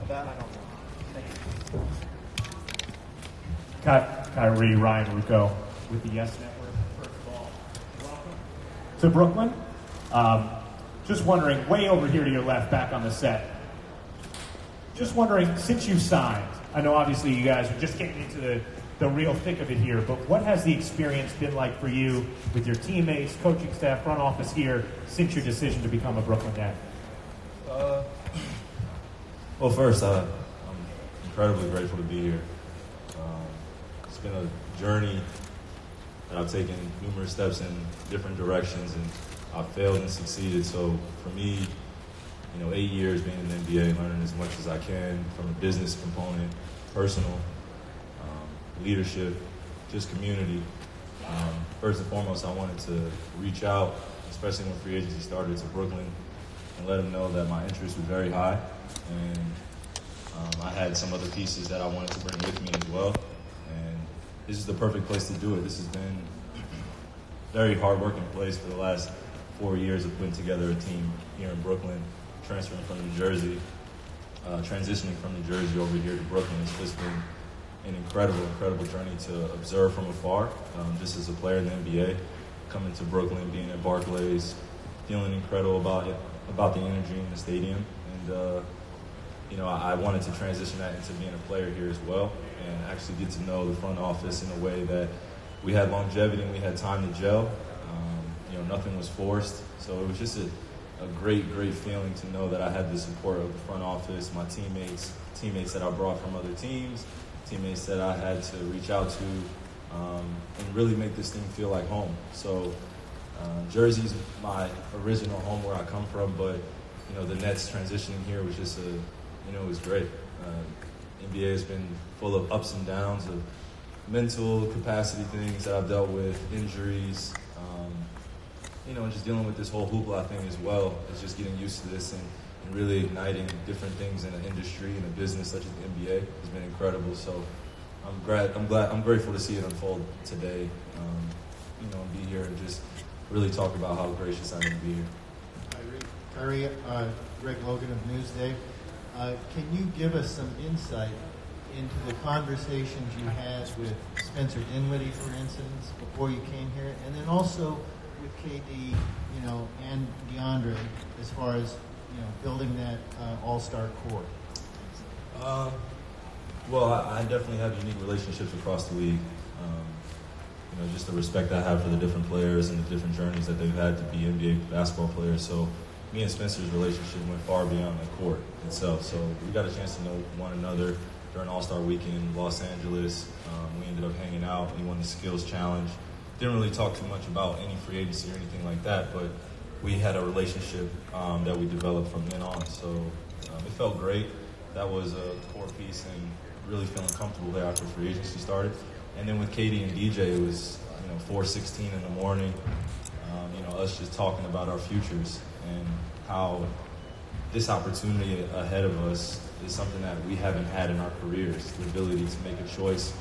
That I don't know. Thank you. Kyrie, Ryan Rucco with the Yes Network. First of all, welcome to Brooklyn. Just wondering, way over here to your left, back on the set. Just wondering, since you signed, I know obviously you guys are just getting into the real thick of it here, but what has the experience been like for you with your teammates, coaching staff, front office here, since your decision to become a Brooklyn Net? Well, first, I'm incredibly grateful to be here. It's been a journey that I've taken numerous steps in different directions, and I've failed and succeeded. So for me, 8 years being in the NBA, learning as much as I can from a business component, personal, leadership, just community. First and foremost, I wanted to reach out, especially when free agency started, to Brooklyn and let them know that my interest was very high. And I had some other pieces that I wanted to bring with me as well. And this is the perfect place to do it. This has been a very hard-working place for the last 4 years of putting together a team here in Brooklyn, transferring from New Jersey, transitioning from New Jersey over here to Brooklyn. It's just been an incredible journey to observe from afar. Just as a player in the NBA, coming to Brooklyn, being at Barclays, feeling incredible about the energy in the stadium. And I wanted to transition that into being a player here as well, and actually get to know the front office in a way that we had longevity and we had time to gel. Nothing was forced, so it was just a great feeling to know that I had the support of the front office, my teammates that I brought from other teams, teammates that I had to reach out to, and really make this thing feel like home. So Jersey's my original home where I come from, but the Nets transitioning here was just it was great. NBA has been full of ups and downs of mental capacity things that I've dealt with, injuries, and just dealing with this whole hoopla thing as well. It's just getting used to this and really igniting different things in an industry and a business such as the NBA has been incredible. So I'm grateful to see it unfold today, and be here and just really talk about how gracious I am to be here. Kyrie, Greg Logan of Newsday. Can you give us some insight into the conversations you had with Spencer Dinwiddie, for instance, before you came here, and then also with KD, and DeAndre, as far as building that all-star core? Well, I definitely have unique relationships across the league. Just the respect I have for the different players and the different journeys that they've had to be NBA basketball players. So me and Spencer's relationship went far beyond the court itself. So we got a chance to know one another during All-Star Weekend in Los Angeles. We ended up hanging out. He won the skills challenge. Didn't really talk too much about any free agency or anything like that, but we had a relationship that we developed from then on. So it felt great. That was a core piece and really feeling comfortable there after free agency started. And then with Katie and DJ, it was 4:16 in the morning. Us just talking about our futures and how this opportunity ahead of us is something that we haven't had in our careers. The ability to make a choice,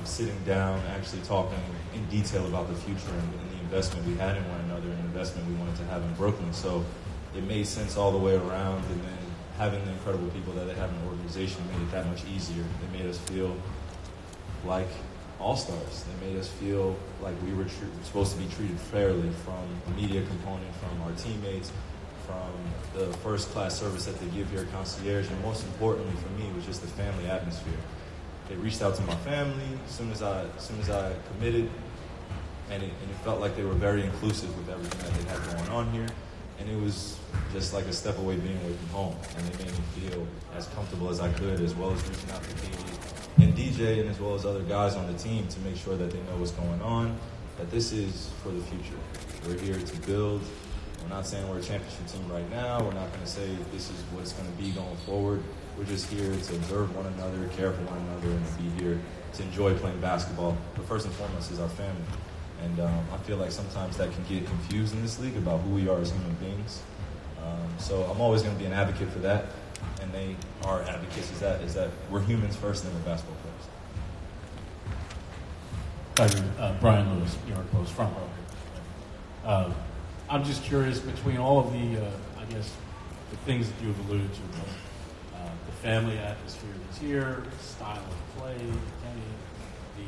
sitting down, actually talking in detail about the future and the investment we had in one another and the investment we wanted to have in Brooklyn. So it made sense all the way around, and then having the incredible people that they have in the organization made it that much easier. They made us feel like all-stars. They made us feel like we were supposed to be treated fairly, from the media component, from our teammates, from the first-class service that they give here at Concierge, and most importantly for me was just the family atmosphere. They reached out to my family as soon as I committed, and it felt like they were very inclusive with everything that they had going on here. And it was just like a step away being away from home. And they made me feel as comfortable as I could, as well as reaching out to Katie and DJ, and as well as other guys on the team, to make sure that they know what's going on, that this is for the future. We're here to build. We're not saying we're a championship team right now. We're not going to say this is what it's going to be going forward. We're just here to observe one another, care for one another, and to be here to enjoy playing basketball. But first and foremost is our family. And I feel like sometimes that can get confused in this league about who we are as human beings. So I'm always going to be an advocate for that, and they are advocates is that we're humans first and then we're basketball players. Brian Lewis, New York Post, front row. I'm just curious, between all of the, the things that you've alluded to, the family atmosphere that's here, style of play, Kenny, the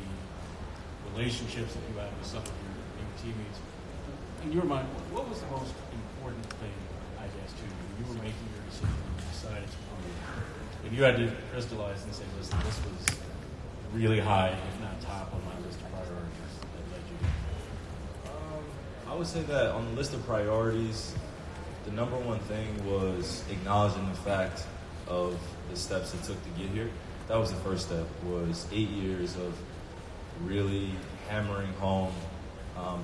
relationships that you have with some of your teammates. In your mind, what was the most important thing, I guess, to you when you were making your decision and you decided to come here? And you had to crystallize and say, listen, this was really high, if not top, on my list of priorities that led you to. I would say that on the list of priorities, the number one thing was acknowledging the fact of the steps it took to get here. That was the first step, was 8 years of really hammering home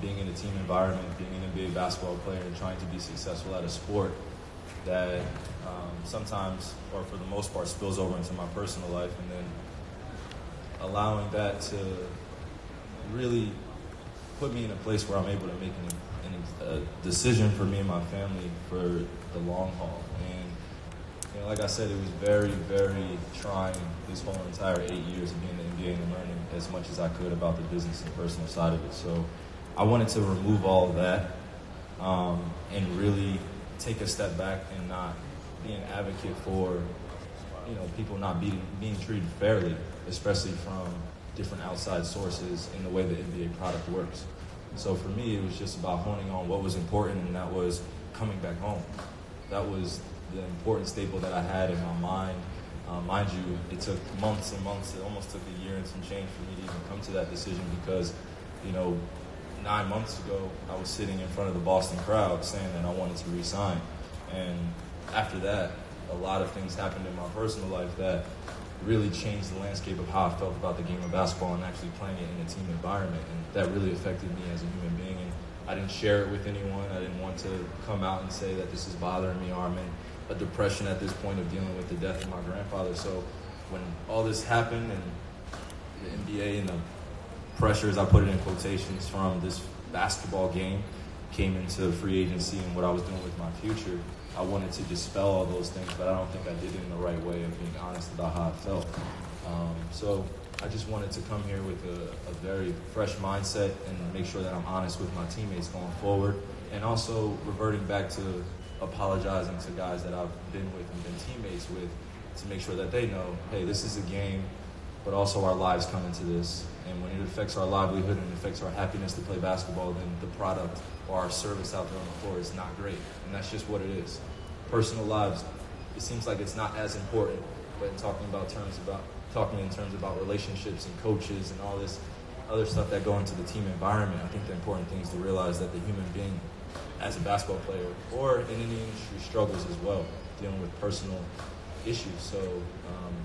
being in a team environment, being an NBA basketball player, and trying to be successful at a sport that sometimes, or for the most part, spills over into my personal life, and then allowing that to really put me in a place where I'm able to make a decision for me and my family for the long haul. And like I said, it was very, very trying this whole entire 8 years of being in the NBA and learning as much as I could about the business and personal side of it. So I wanted to remove all of that and really take a step back and not be an advocate for people not being treated fairly, especially from different outside sources in the way the NBA product works. So for me, it was just about honing on what was important, and that was coming back home. That was the important staple that I had in my mind. Mind you, it took months and months. It almost took a year and some change for me to even come to that decision because, 9 months ago, I was sitting in front of the Boston crowd saying that I wanted to resign. And after that, a lot of things happened in my personal life that really changed the landscape of how I felt about the game of basketball and actually playing it in a team environment. And that really affected me as a human being. And I didn't share it with anyone. I didn't want to come out and say that this is bothering me, or I'm in a depression at this point of dealing with the death of my grandfather. So when all this happened and the NBA and the pressures, I put it in quotations, from this basketball game came into free agency and what I was doing with my future, I wanted to dispel all those things, but I don't think I did it in the right way of being honest about how I felt. So I just wanted to come here with a very fresh mindset and make sure that I'm honest with my teammates going forward, and also reverting back to apologizing to guys that I've been with and been teammates with to make sure that they know, hey, this is a game, but also our lives come into this. And when it affects our livelihood and affects our happiness to play basketball, then the product or our service out there on the floor is not great. And that's just what it is. Personal lives, it seems like it's not as important, but in talking in terms about relationships and coaches and all this other stuff that go into the team environment, I think the important thing is to realize that the human being as a basketball player or in any industry struggles as well, dealing with personal issues. So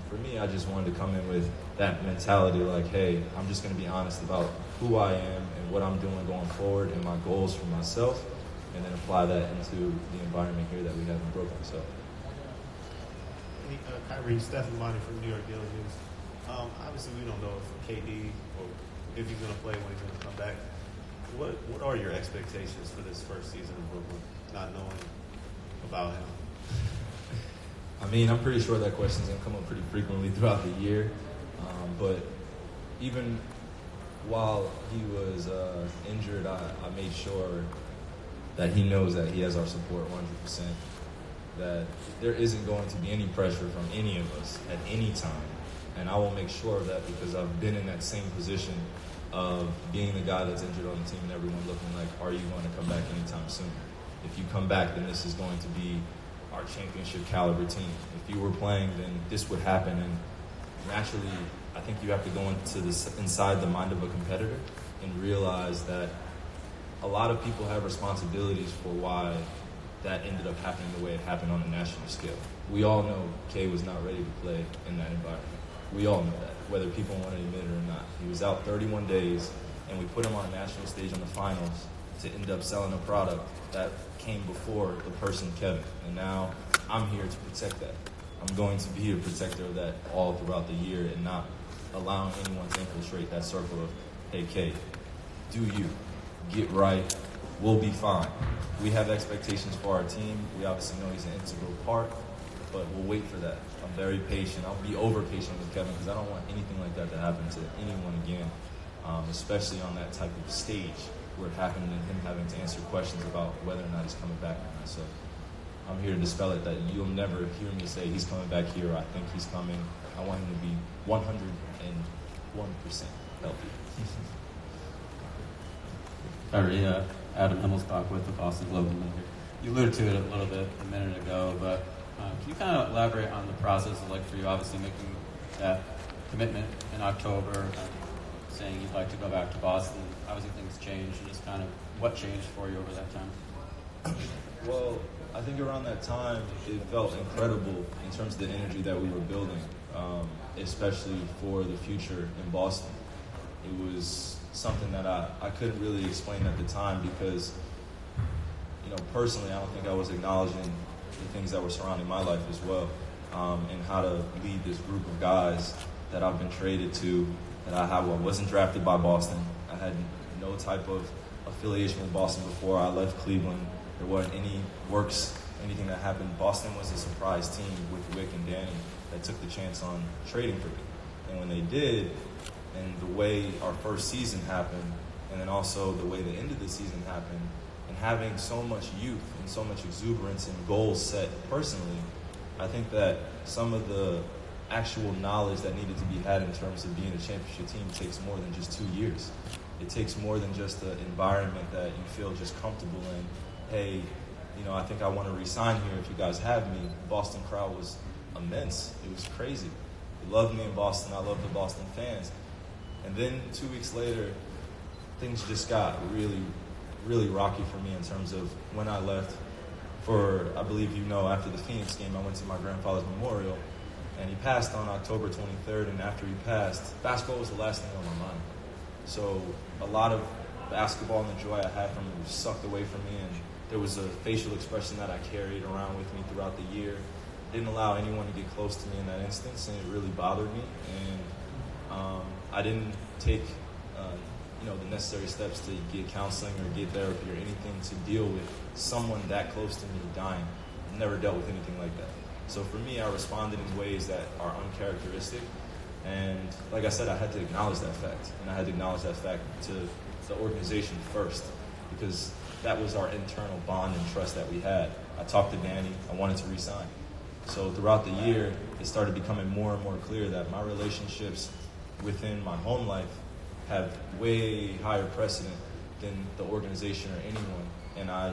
for me, I just wanted to come in with that mentality, like, hey, I'm just going to be honest about who I am and what I'm doing going forward and my goals for myself, and then apply that into the environment here that we have in Brooklyn. So, Kyrie, Stephen Monty from New York Daily News. Obviously, we don't know if KD or if he's going to play, when he's going to come back. What are your expectations for this first season in Brooklyn, not knowing about him? I mean, I'm pretty sure that question's going to come up pretty frequently throughout the year. But even while he was injured, I made sure that he knows that he has our support 100%, that there isn't going to be any pressure from any of us at any time. And I will make sure of that because I've been in that same position of being the guy that's injured on the team and everyone looking like, are you going to come back anytime soon? If you come back, then this is going to be our championship caliber team. If you were playing, then this would happen. And naturally, I think you have to go inside the mind of a competitor and realize that a lot of people have responsibilities for why that ended up happening the way it happened on a national scale. We all know Kay was not ready to play in that environment. We all know that, whether people want to admit it or not. He was out 31 days, and we put him on a national stage in the finals to end up selling a product that came before the person Kevin. And now I'm here to protect that. I'm going to be a protector of that all throughout the year and not allowing anyone to infiltrate that circle of, hey, Kay, do you, get right, we'll be fine. We have expectations for our team. We obviously know he's an integral part, but we'll wait for that. I'm very patient. I'll be over patient with Kevin because I don't want anything like that to happen to anyone again, especially on that type of stage where it happened and him having to answer questions about whether or not he's coming back or not. So I'm here to dispel it, that you'll never hear me say he's coming back here, or I think he's coming. I want him to be 101% healthy. Kyrie, Adam Himmelsbach with the Boston Globe and Mail. You alluded to it a little bit a minute ago, but can you kind of elaborate on the process like for you, obviously making that commitment in October, saying you'd like to go back to Boston? Obviously things changed, and just kind of what changed for you over that time? Well, I think around that time, it felt incredible in terms of the energy that we were building, especially for the future in Boston. It was something that I couldn't really explain at the time because, personally, I don't think I was acknowledging the things that were surrounding my life as well, and how to lead this group of guys that I've been traded to, that I wasn't drafted by Boston. I had no type of affiliation with Boston before I left Cleveland. There wasn't anything that happened. Boston was a surprise team with Wick and Danny that took the chance on trading for me. And when they did, and the way our first season happened, and then also the way the end of the season happened, and having so much youth and so much exuberance and goals set personally, I think that some of the actual knowledge that needed to be had in terms of being a championship team takes more than just 2 years. It takes more than just an environment that you feel just comfortable in. Hey, I think I want to re-sign here if you guys have me. The Boston crowd was immense. It was crazy. They loved me in Boston. I loved the Boston fans. And then 2 weeks later, things just got really, really rocky for me in terms of when I left. I believe after the Phoenix game, I went to my grandfather's memorial, and he passed on October 23rd, and after he passed, basketball was the last thing on my mind. So a lot of basketball and the joy I had from it was sucked away from me, and there was a facial expression that I carried around with me throughout the year. Didn't allow anyone to get close to me in that instance, and it really bothered me. And I didn't take the necessary steps to get counseling or get therapy or anything to deal with someone that close to me dying. I've never dealt with anything like that. So for me, I responded in ways that are uncharacteristic. And like I said, I had to acknowledge that fact. And I had to acknowledge that fact to the organization first, because that was our internal bond and trust that we had. I talked to Danny. I wanted to resign. So throughout the year, it started becoming more and more clear that my relationships within my home life have way higher precedent than the organization or anyone. And I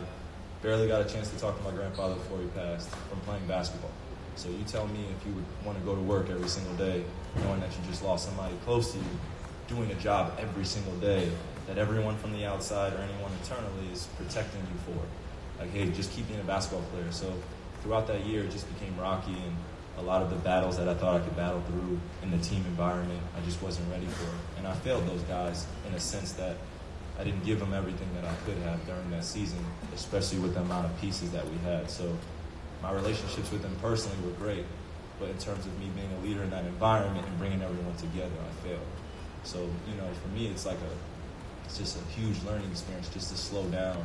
barely got a chance to talk to my grandfather before he passed from playing basketball. So you tell me if you would want to go to work every single day, knowing that you just lost somebody close to you, doing a job every single day that everyone from the outside or anyone internally is protecting you for. Like, hey, just keep being a basketball player. So throughout that year, it just became rocky, and a lot of the battles that I thought I could battle through in the team environment, I just wasn't ready for. And I failed those guys in a sense that I didn't give them everything that I could have during that season, especially with the amount of pieces that we had. So my relationships with them personally were great, but in terms of me being a leader in that environment and bringing everyone together, I failed. So, for me, it's just a huge learning experience just to slow down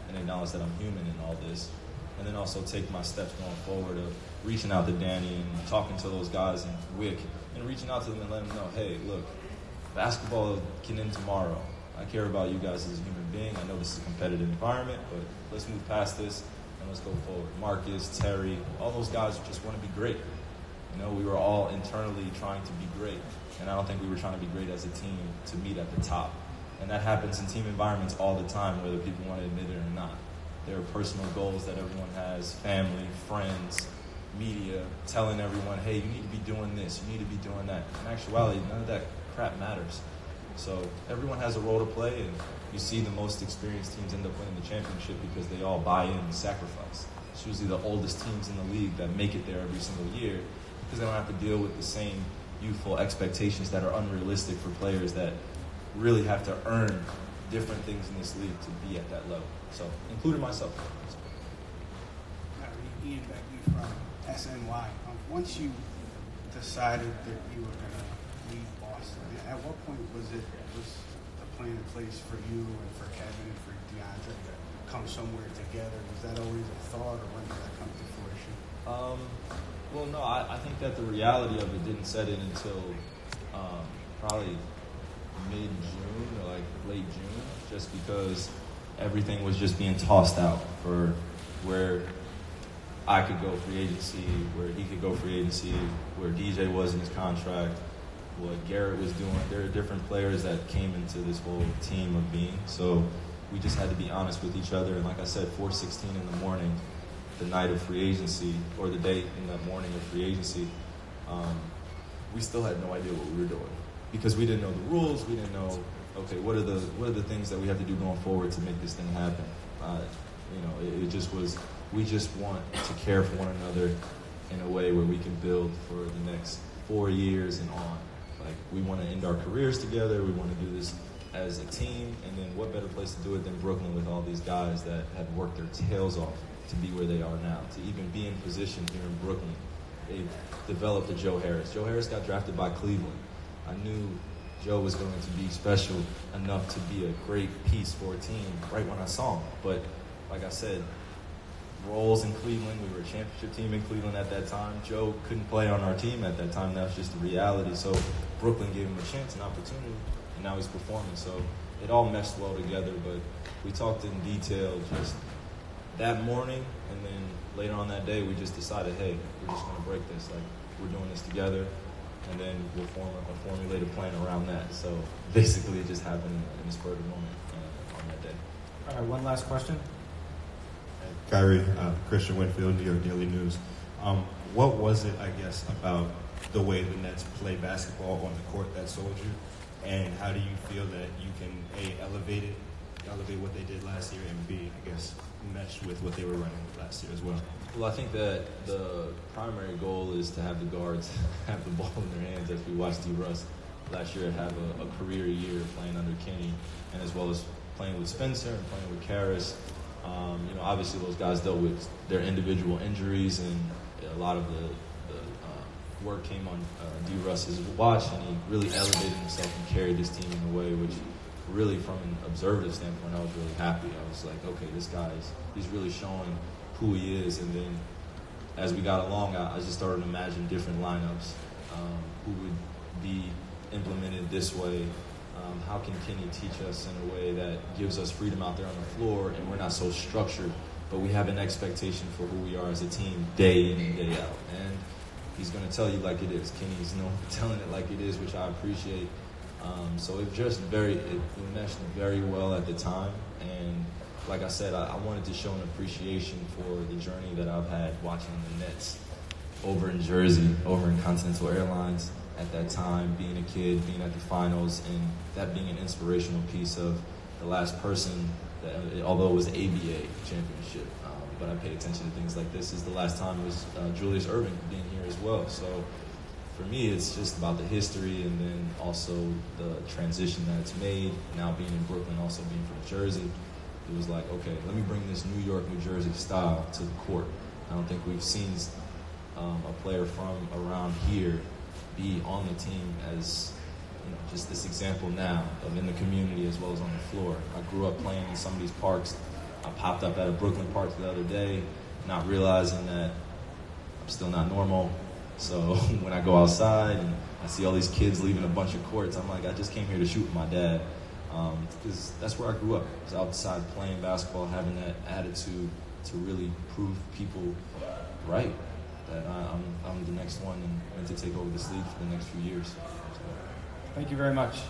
and acknowledge that I'm human in all this. And then also take my steps going forward of reaching out to Danny and talking to those guys and Wick and reaching out to them and letting them know, hey, look, basketball can end tomorrow. I care about you guys as a human being. I know this is a competitive environment, but let's move past this and let's go forward. Marcus, Terry, all those guys just want to be great. We were all internally trying to be great. And I don't think we were trying to be great as a team to meet at the top. And that happens in team environments all the time, whether people want to admit it or not. There are personal goals that everyone has, family, friends, media, telling everyone, hey, you need to be doing this, you need to be doing that. In actuality, none of that crap matters. So everyone has a role to play, and you see the most experienced teams end up winning the championship because they all buy in and sacrifice. It's usually the oldest teams in the league that make it there every single year because they don't have to deal with the same youthful expectations that are unrealistic for players that really have to earn different things in this league to be at that level. So, including myself. Ian Beckley from SNY. Once you decided that you were going to leave Boston, at what point was the plan in place for you and for Kevin and for DeAndre to come somewhere together? Was that always a thought, or when did that come to fruition? Well, no, I think that the reality of it didn't set in until probably mid-June or late June, just because everything was just being tossed out for where I could go free agency, where he could go free agency, where DJ was in his contract, what Garrett was doing. There are different players that came into this whole team of being. So we just had to be honest with each other. And like I said, 4:16 in the morning, the night of free agency, or the day in that morning of free agency, we still had no idea what we were doing because we didn't know the rules. We didn't know, okay, what are the things that we have to do going forward to make this thing happen. It just was. We just want to care for one another in a way where we can build for the next 4 years and on. Like, we want to end our careers together. We want to do this as a team. And then what better place to do it than Brooklyn with all these guys that have worked their tails off to be where they are now, to even be in position here in Brooklyn. They've developed a Joe Harris. Joe Harris got drafted by Cleveland. I knew Joe was going to be special enough to be a great piece for a team right when I saw him. But like I said, roles in Cleveland. We were a championship team in Cleveland at that time. Joe couldn't play on our team at that time. That was just the reality. So Brooklyn gave him a chance, an opportunity, and now he's performing. So it all meshed well together. But we talked in detail just that morning, and then later on that day, we just decided, hey, we're just going to break this. Like, we're doing this together, and then we'll form a formulated plan around that. So basically, it just happened in the spur of the moment on that day. All right, one last question. Kyrie, Christian Winfield, New York Daily News. What was it, I guess, about the way the Nets play basketball on the court that sold you? And how do you feel that you can, A, elevate what they did last year, and B, I guess, mesh with what they were running last year as well? Well, I think that the primary goal is to have the guards have the ball in their hands, as we watched D. Russ last year have a career year playing under Kenny, and as well as playing with Spencer and playing with Karras. Obviously those guys dealt with their individual injuries, and a lot of the work came on D. Russ's watch, and he really elevated himself and carried this team in a way which really, from an observative standpoint, I was really happy. I was like, okay, this guy he's really showing who he is. And then as we got along, I just started to imagine different lineups, who would be implemented this way. How can Kenny teach us in a way that gives us freedom out there on the floor, and we're not so structured, but we have an expectation for who we are as a team day in and day out. And he's going to tell you like it is. Kenny's telling it like it is, which I appreciate. So it meshed very well at the time. And like I said, I wanted to show an appreciation for the journey that I've had watching the Nets over in Jersey, over in Continental Airlines at that time, being a kid, being at the finals, and that being an inspirational piece of the last person, that, although it was ABA championship, but I paid attention to things like this, is the last time it was Julius Irving being here as well. So for me, it's just about the history, and then also the transition that it's made, now being in Brooklyn, also being from Jersey. It was like, okay, let me bring this New York, New Jersey style to the court. I don't think we've seen a player from around here be on the team as, just this example now of in the community as well as on the floor. I grew up playing in some of these parks. I popped up at a Brooklyn park the other day, not realizing that I'm still not normal. So when I go outside and I see all these kids leaving a bunch of courts, I'm like, I just came here to shoot with my dad. Because that's where I grew up. I was outside playing basketball, having that attitude to really prove people right, that I'm the next one and meant to take over this league for the next few years. So. Thank you very much.